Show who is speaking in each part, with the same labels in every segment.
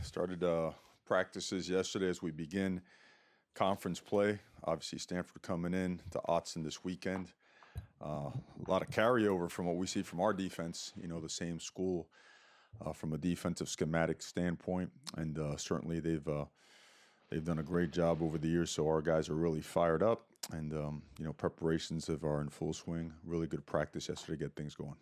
Speaker 1: Started practices yesterday as we begin conference play. Obviously, Stanford coming in to Autzen this weekend. A lot of carryover from what we see from our defense. You know, the same school from a defensive schematic standpoint, and certainly they've done a great job over the years. So our guys are really fired up, and preparations are in full swing. Really good practice yesterday to get things going.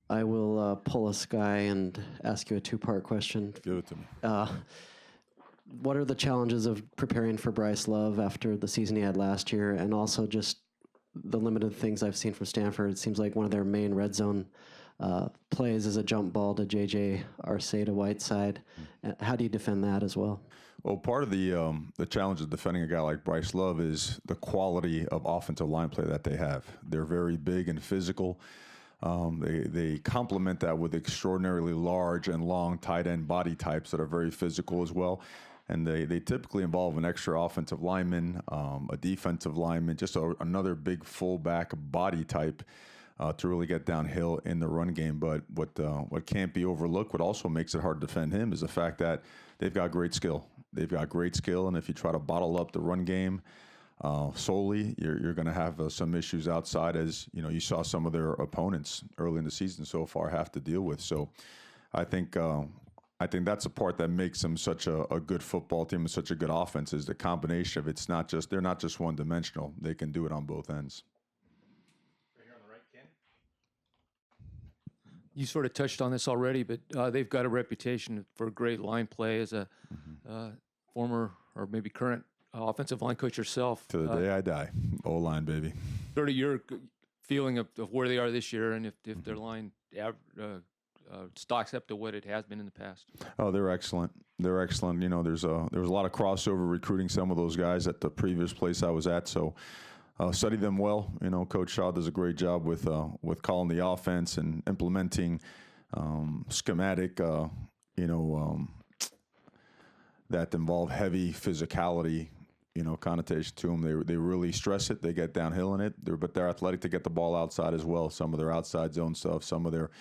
Speaker 2: I will pull a Sky and ask you a two-part question.
Speaker 1: Give it to me.
Speaker 2: What are the challenges of preparing for Bryce Love after the season he had last year, and also just the limited things I've seen from Stanford? It seems like one of their main red zone plays is a jump ball to J.J. Arcega-Whiteside. How do you defend that as well?
Speaker 1: Well, part of the challenge of defending a guy like Bryce Love is the quality of offensive line play that they have. They're very big and physical. They complement that with extraordinarily large and long tight end body types that are very physical as well. And they typically involve an extra offensive lineman, a defensive lineman, just another big fullback body type to really get downhill in the run game. But what can't be overlooked, what also makes it hard to defend him, is the fact that they've got great skill. They've got great skill, and if you try to bottle up the run game solely, you're going to have some issues outside, as you saw some of their opponents early in the season so far have to deal with. So I think that's a part that makes them such a good football team and such a good offense, is the combination of they're not just one dimensional. They can do it on both ends.
Speaker 3: Right here on the right, Ken.
Speaker 4: You sort of touched on this already, but they've got a reputation for great line play as a former or maybe current offensive line coach yourself.
Speaker 1: To the day I die. O-line, baby.
Speaker 4: Sort of your feeling of where they are this year, and if their line stocks up to what it has been in the past.
Speaker 1: Oh, they're excellent. They're excellent. There was a lot of crossover recruiting some of those guys at the previous place I was at, so study them well. Coach Shaw does a great job with calling the offense and implementing schematic, that involve heavy physicality, connotation to them. They really stress it. They get downhill in it. But they're athletic to get the ball outside as well. Some of their outside zone stuff, some of their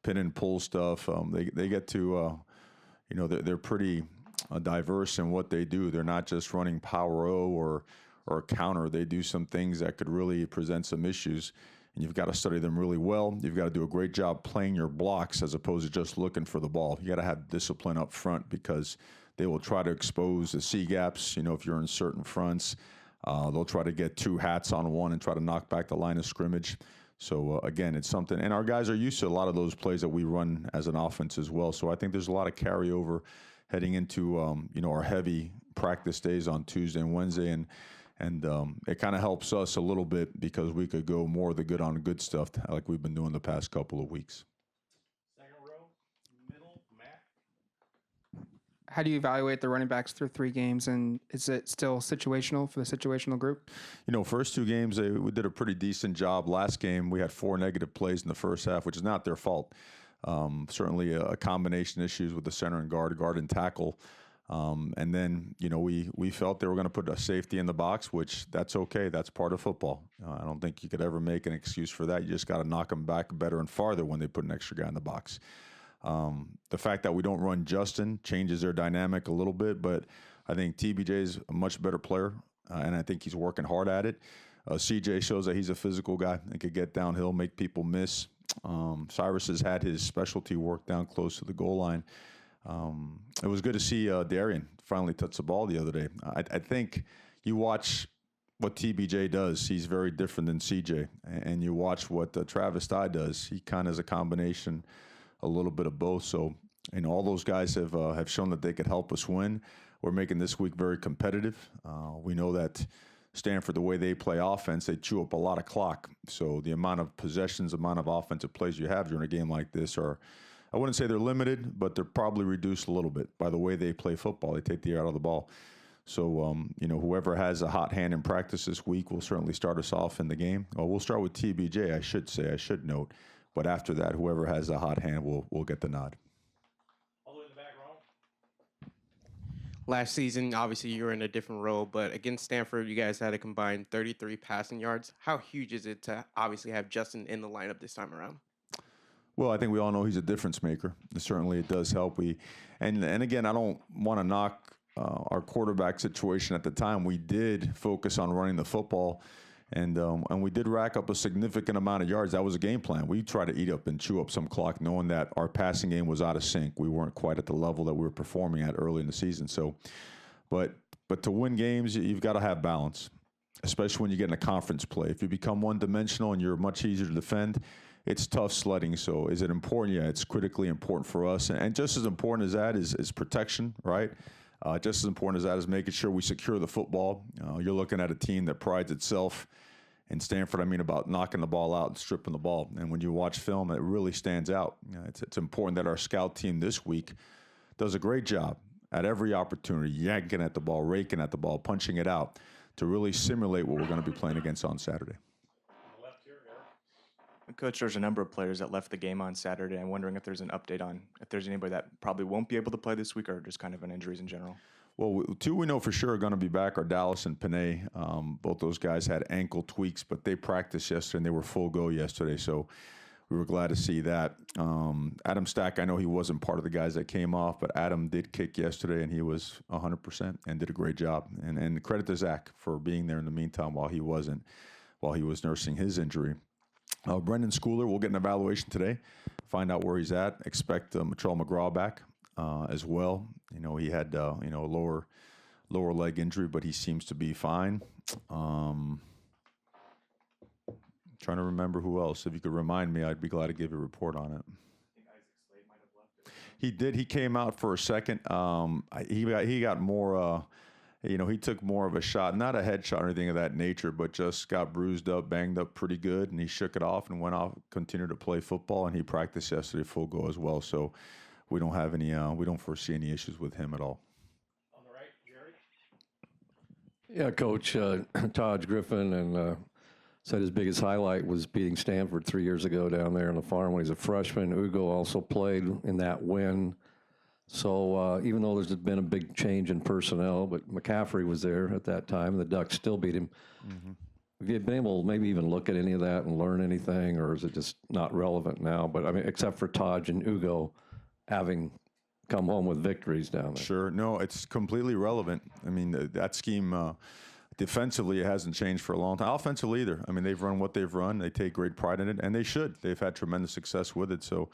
Speaker 1: pin and pull stuff. They get to, they're pretty diverse in what they do. They're not just running power O or counter. They do some things that could really present some issues. And you've got to study them really well. You've got to do a great job playing your blocks as opposed to just looking for the ball. You got to have discipline up front, because they will try to expose the C gaps. If you're in certain fronts, they'll try to get two hats on one and try to knock back the line of scrimmage. So again, it's something, and our guys are used to a lot of those plays that we run as an offense as well. So I think there's a lot of carryover heading into our heavy practice days on Tuesday and Wednesday, and it kind of helps us a little bit because we could go more of the good on good stuff like we've been doing the past couple of weeks.
Speaker 3: Second row, middle, Matt.
Speaker 5: How do you evaluate the running backs through 3 games, and is it still situational for the situational group?
Speaker 1: First 2 games, we did a pretty decent job. Last game, we had 4 negative plays in the first half, which is not their fault. Certainly a combination of issues with the center and guard and tackle. And then, we felt they were going to put a safety in the box, which that's okay. That's part of football. I don't think you could ever make an excuse for that. You just got to knock them back better and farther when they put an extra guy in the box. The fact that we don't run Justin changes their dynamic a little bit, but I think TBJ is a much better player, and I think he's working hard at it. CJ shows that he's a physical guy and could get downhill, make people miss. Cyrus has had his specialty work down close to the goal line. It was good to see Darian finally touch the ball the other day. I think you watch what TBJ does, he's very different than CJ. And you watch what Travis Dye does, he kind of is a combination, a little bit of both. So, all those guys have shown that they could help us win. We're making this week very competitive. We know that Stanford, the way they play offense, they chew up a lot of clock. So the amount of possessions, amount of offensive plays you have during a game like this are, I wouldn't say they're limited, but they're probably reduced a little bit by the way they play football. They take the air out of the ball. So, whoever has a hot hand in practice this week will certainly start us off in the game. Well, we'll start with TBJ, I should note. But after that, whoever has a hot hand will get the nod.
Speaker 3: All the way in the back row.
Speaker 6: last season, obviously you were in a different role, but against Stanford, you guys had a combined 33 passing yards. How huge is it to obviously have Justin in the lineup this time around?
Speaker 1: Well, I think we all know he's a difference maker. Certainly, it does help. And again, I don't want to knock our quarterback situation at the time. We did focus on running the football, and we did rack up a significant amount of yards. That was a game plan. We tried to eat up and chew up some clock, knowing that our passing game was out of sync. We weren't quite at the level that we were performing at early in the season. So, but to win games, you've got to have balance, especially when you get in a conference play. If you become one-dimensional and you're much easier to defend, it's tough sledding. So is it important? Yeah, it's critically important for us. And just as important as that is protection, right? Just as important as that is making sure we secure the football. You're looking at a team that prides itself in Stanford, about knocking the ball out and stripping the ball. And when you watch film, it really stands out. It's important that our scout team this week does a great job at every opportunity, yanking at the ball, raking at the ball, punching it out to really simulate what we're going to be playing against on Saturday.
Speaker 7: Coach, there's a number of players that left the game on Saturday. I'm wondering if there's an update on if there's anybody that probably won't be able to play this week or just kind of on injuries in general.
Speaker 1: Well, two we know for sure are going to be back are Dallas and Panay. Both those guys had ankle tweaks, but they practiced yesterday and they were full go yesterday. So we were glad to see that. Adam Stack, I know he wasn't part of the guys that came off, but Adam did kick yesterday and he was 100% and did a great job. And credit to Zach for being there in the meantime while he was nursing his injury. Brendan Schooler, we'll get an evaluation today, find out where he's at. Expect Matrell McGraw back as well. He had a lower leg injury, but he seems to be fine. Trying to remember who else. If you could remind me, I'd be glad to give you a report on it. He did. He came out for a second. He got more. He took more of a shot, not a headshot or anything of that nature, but just got bruised up, banged up pretty good, and he shook it off and went off, continued to play football, and he practiced yesterday full go as well. So we don't have any, we don't foresee any issues with him at all.
Speaker 3: On the right, Jerry.
Speaker 8: Yeah, Coach, Todd Griffin and said his biggest highlight was beating Stanford 3 years ago down there on the farm when he was a freshman. Ugo also played in that win. So even though there's been a big change in personnel, but McCaffrey was there at that time, the Ducks still beat him. Mm-hmm. Have you been able to maybe even look at any of that and learn anything, or is it just not relevant now? But, except for Taj and Ugo having come home with victories down there.
Speaker 1: Sure. No, it's completely relevant. That scheme defensively, it hasn't changed for a long time. Offensively either. They've run what they've run. They take great pride in it, and they should. They've had tremendous success with it. So,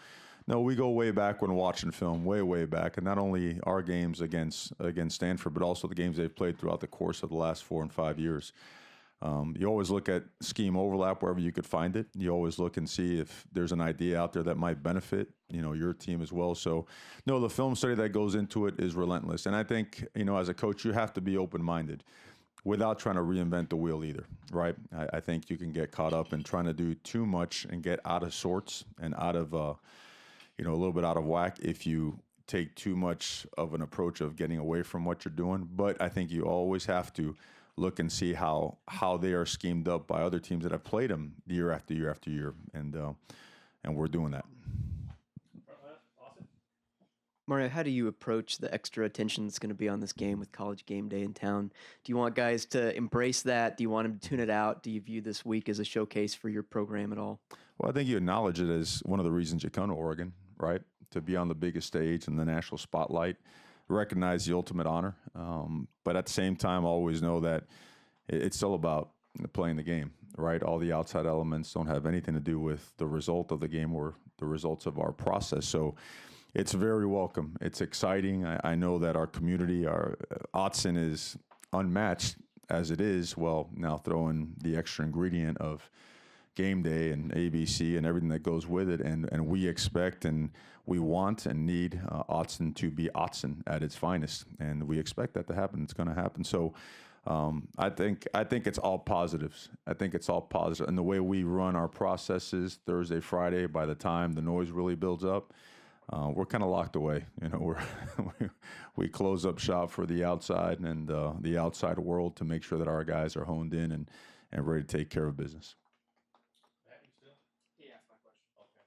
Speaker 1: no, we go way back when watching film, way back, and not only our games against Stanford, but also the games they've played throughout the course of the last 4 and 5 years. You always look at scheme overlap wherever you could find it. You always look and see if there's an idea out there that might benefit, your team as well. So, no, the film study that goes into it is relentless. And I think, as a coach, you have to be open-minded without trying to reinvent the wheel either, right? I think you can get caught up in trying to do too much and get out of sorts and out of, a little bit out of whack if you take too much of an approach of getting away from what you're doing. But I think you always have to look and see how they are schemed up by other teams that have played them year after year after year, and we're doing that.
Speaker 9: Mario, how do you approach the extra attention that's going to be on this game with College Game Day in town? Do you want guys to embrace that? Do you want them to tune it out? Do you view this week as a showcase for your program at all? Well,
Speaker 1: I think you acknowledge it as one of the reasons you come to Oregon, right? To be on the biggest stage in the national spotlight, recognize the ultimate honor. But at the same time, always know that it's still about playing the game, right? All the outside elements don't have anything to do with the result of the game or the results of our process. So it's very welcome. It's exciting. I know that our community, our Autzen is unmatched as it is. Well, now throw in the extra ingredient of game day and ABC and everything that goes with it. And we expect and we want and need Autzen to be Autzen at its finest. And we expect that to happen. It's going to happen. So I think it's all positives. I think it's all positive. And the way we run our processes Thursday, Friday, by the time the noise really builds up, we're kind of locked away. We close up shop for the outside and the outside world to make sure that our guys are honed in and ready to take care of business.
Speaker 3: Matt, you still?
Speaker 6: He asked my question.
Speaker 3: Okay.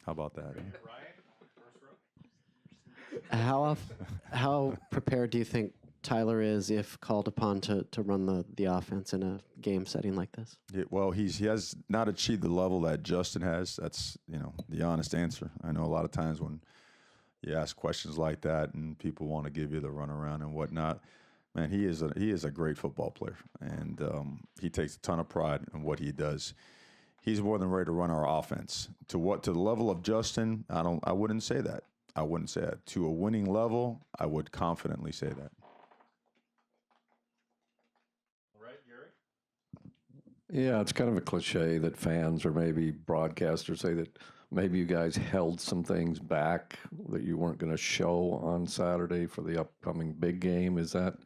Speaker 1: How about that?
Speaker 3: Ryan, first row.
Speaker 2: How prepared do you think Tyler is if called upon to run the offense in a game setting like this?
Speaker 1: Yeah, well, he has not achieved the level that Justin has. That's the honest answer. I know a lot of times when you ask questions like that and people want to give you the runaround and whatnot. Man, he is a great football player, and he takes a ton of pride in what he does. He's more than ready to run our offense. To the level of Justin, I wouldn't say that. I wouldn't say that. To a winning level, I would confidently say that.
Speaker 3: All right, Gary?
Speaker 8: Yeah, it's kind of a cliche that fans or maybe broadcasters say that maybe you guys held some things back that you weren't going to show on Saturday for the upcoming big game. Is that,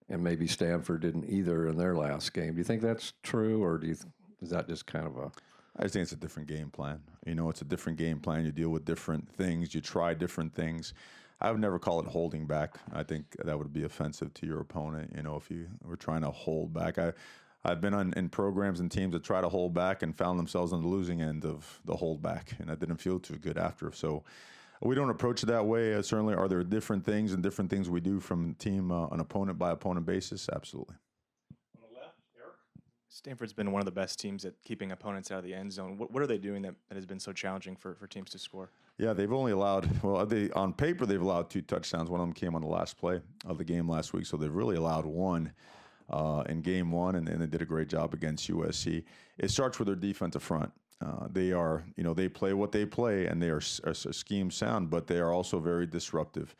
Speaker 8: and maybe Stanford didn't either in their last game. Do you think that's true, or is that just kind of a...
Speaker 1: I just think it's a different game plan. It's a different game plan. You deal with different things. You try different things. I would never call it holding back. I think that would be offensive to your opponent, if you were trying to hold back. I've been in programs and teams that try to hold back and found themselves on the losing end of the hold back, and that didn't feel too good after. So we don't approach it that way. Certainly, are there different things and different things we do from team an opponent by opponent basis? Absolutely.
Speaker 3: On the left, Eric?
Speaker 7: Stanford's been one of the best teams at keeping opponents out of the end zone. What are they doing that has been so challenging for teams to score?
Speaker 1: Yeah, they've only allowed, on paper, they've allowed 2 touchdowns. One of them came on the last play of the game last week, so they've really allowed 1 in game 1, and they did a great job against USC. It starts with their defensive front. They play what they play, and they are scheme sound, but they are also very disruptive.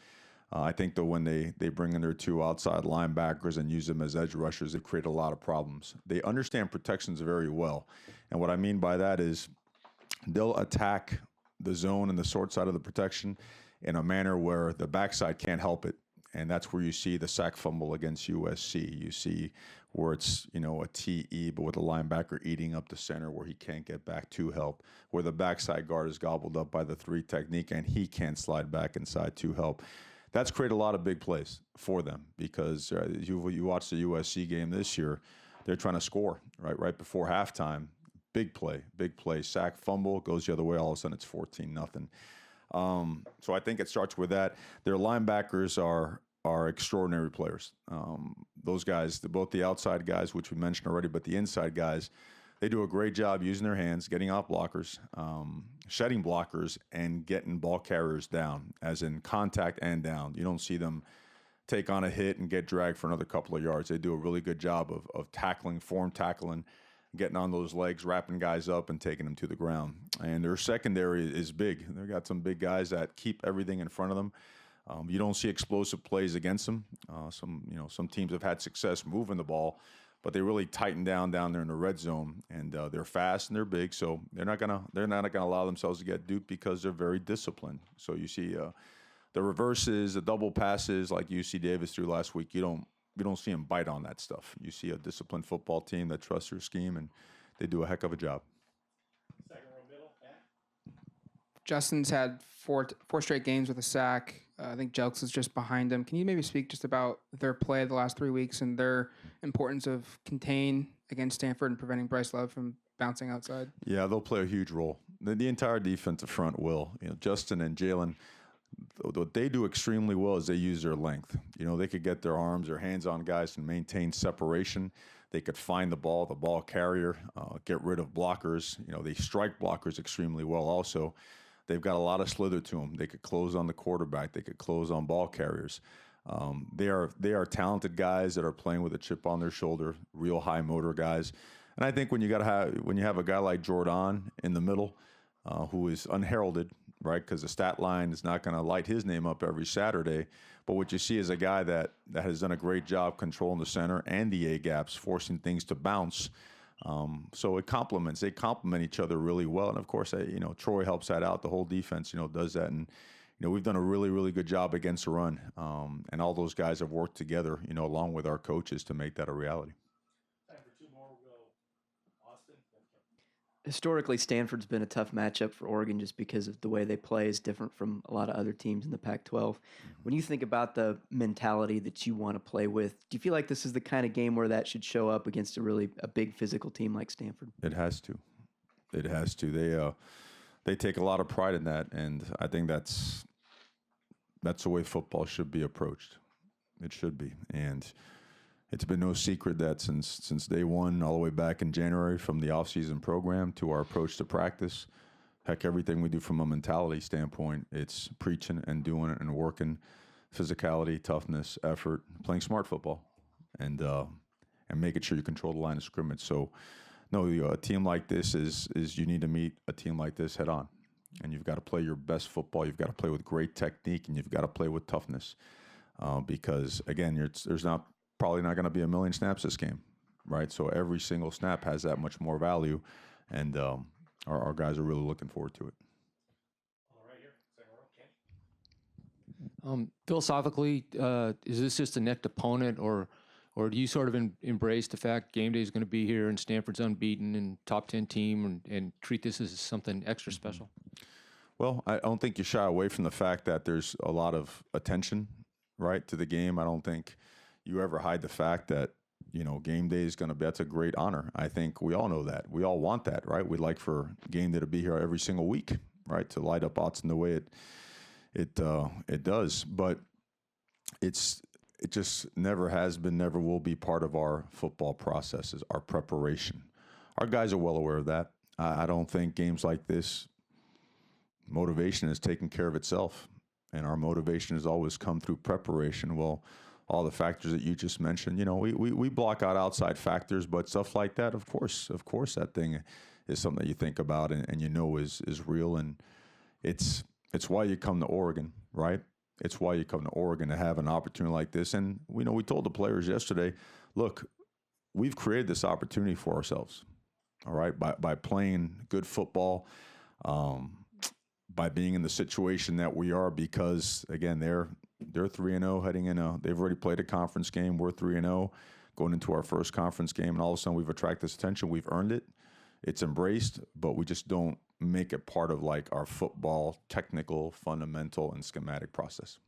Speaker 1: I think that when they bring in their 2 outside linebackers and use them as edge rushers, they create a lot of problems. They understand protections very well, and what I mean by that is they'll attack the zone and the short side of the protection in a manner where the backside can't help it. And that's where you see the sack fumble against USC. You see where it's, a TE, but with the linebacker eating up the center where he can't get back to help, where the backside guard is gobbled up by the 3 technique and he can't slide back inside to help. That's created a lot of big plays for them because you watch the USC game this year, they're trying to score right before halftime. Big play, sack, fumble, goes the other way, all of a sudden it's 14-0. So I think it starts with that. Their linebackers are extraordinary players. Those guys, both the outside guys, which we mentioned already, but the inside guys, they do a great job using their hands, getting off blockers, shedding blockers, and getting ball carriers down, as in contact and down. You don't see them take on a hit and get dragged for another couple of yards. They do a really good job of tackling, form tackling, getting on those legs, wrapping guys up, and taking them to the ground. And their secondary is big. They've got some big guys that keep everything in front of them. You don't see explosive plays against them. Some teams have had success moving the ball, but they really tighten down there in the red zone, and they're fast and they're big. So they're not gonna allow themselves to get duped because they're very disciplined. So you see the reverses, the double passes like UC Davis threw last week. You don't see them bite on that stuff. You see a disciplined football team that trusts their scheme, and they do a heck of a job.
Speaker 3: Second row middle, Matt?
Speaker 5: Justin's had four straight games with a sack. I think Jelks is just behind him. Can you maybe speak just about their play the last 3 weeks and their importance of contain against Stanford and preventing Bryce Love from bouncing outside?
Speaker 1: Yeah, they'll play a huge role. The entire defensive front will. Justin and Jalen, what they do extremely well is they use their length. They could get their arms or hands on guys and maintain separation. They could find the ball carrier, get rid of blockers. They strike blockers extremely well also. They've got a lot of slither to them. They could close on the quarterback. They could close on ball carriers. They are talented guys that are playing with a chip on their shoulder, real high motor guys. And I think when you have a guy like Jordan in the middle, who is unheralded, right? Because the stat line is not going to light his name up every Saturday. But what you see is a guy that has done a great job controlling the center and the A gaps, forcing things to bounce. So it complements. They complement each other really well. And of course, Troy helps that out. The whole defense, does that. And we've done a really, really good job against the run. And all those guys have worked together, along with our coaches to make that a reality.
Speaker 3: Time for 2 more. We'll go Austin. Then Kim.
Speaker 9: Historically, Stanford's been a tough matchup for Oregon just because of the way they play is different from a lot of other teams in the Pac-12. When you think about the mentality that you want to play with, do you feel like this is the kind of game where that should show up against a big physical team like Stanford?
Speaker 1: It has to. They take a lot of pride in that, and I think that's that's the way football should be approached. It should be. And it's been no secret that since day one, all the way back in January, from the offseason program to our approach to practice, heck, everything we do from a mentality standpoint, it's preaching and doing it and working, physicality, toughness, effort, playing smart football, and making sure you control the line of scrimmage. So, no, a team like this is you need to meet a team like this head on, and you've got to play your best football. You've got to play with great technique, and you've got to play with toughness, because again, there's probably not going to be a million snaps this game, right? So every single snap has that much more value, and our guys are really looking forward to it.
Speaker 3: Right here, second row, Kenny.
Speaker 4: Philosophically, is this just a next opponent, or do you sort of embrace the fact game day is going to be here and Stanford's unbeaten and top 10 team and treat this as something extra special?
Speaker 1: Well, I don't think you shy away from the fact that there's a lot of attention, right, to the game. I don't think you ever hide the fact that, game day is going to be, that's a great honor. I think we all know that. We all want that, right? We'd like for game day to be here every single week, right, to light up Autzen the way it does. But it just never has been, never will be part of our football processes, our preparation. Our guys are well aware of that. I don't think games like this, motivation is taking care of itself. And our motivation has always come through preparation. Well, all the factors that you just mentioned, we block out outside factors, but stuff like that, of course, that thing is something that you think about and is real. And it's why you come to Oregon, right? It's why you come to Oregon to have an opportunity like this. And we told the players yesterday, look, we've created this opportunity for ourselves, all right, by playing good football, by being in the situation that we are, because again, they're 3-0 heading in they've already played a conference game. We're 3-0 going into our first conference game, and all of a sudden we've attracted this attention. We've earned it. It's embraced, but we just don't make it part of like our football technical, fundamental, and schematic process.